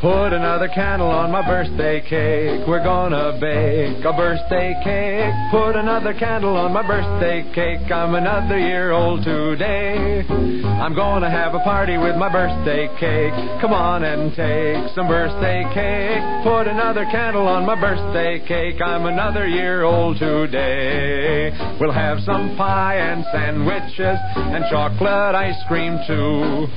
Put another candle on my birthday cake. We're gonna bake a birthday cake. Put another candle on my birthday cake. I'm another year old today. I'm gonna have a party with my birthday cake. Come on and take some birthday cake. Put another candle on my birthday cake. I'm another year old today. We'll have some pie and sandwiches and chocolate ice cream too.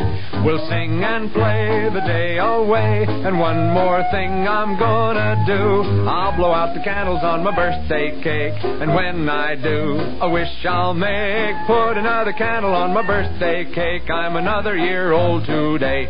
We'll sing and play the day away. And one more thing I'm gonna do, I'll blow out the candles on my birthday cake. And when I do, a wish I'll make. Put another candle on my birthday cake. I'm another year old today.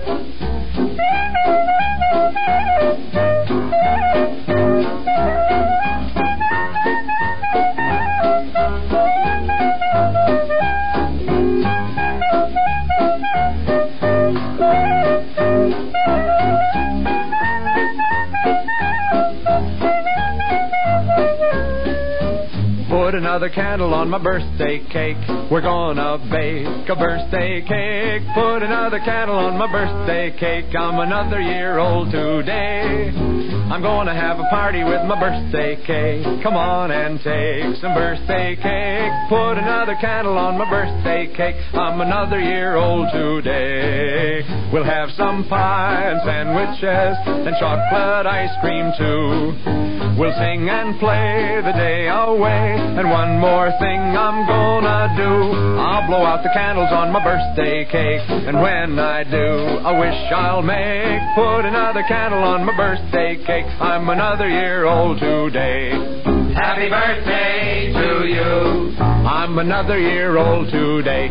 Put another candle on my birthday cake. We're gonna bake a birthday cake. Put another candle on my birthday cake. I'm another year old today. I'm gonna have a party with my birthday cake. Come on and take some birthday cake. Put another candle on my birthday cake. I'm another year old today. We'll have some pie and sandwiches and chocolate ice cream too. We'll sing and play the day away. And one more thing I'm gonna do, I'll blow out the candles on my birthday cake. And when I do, a wish I'll make. Put another candle on my birthday cake. I'm another year old today. Happy birthday to you. I'm another year old today.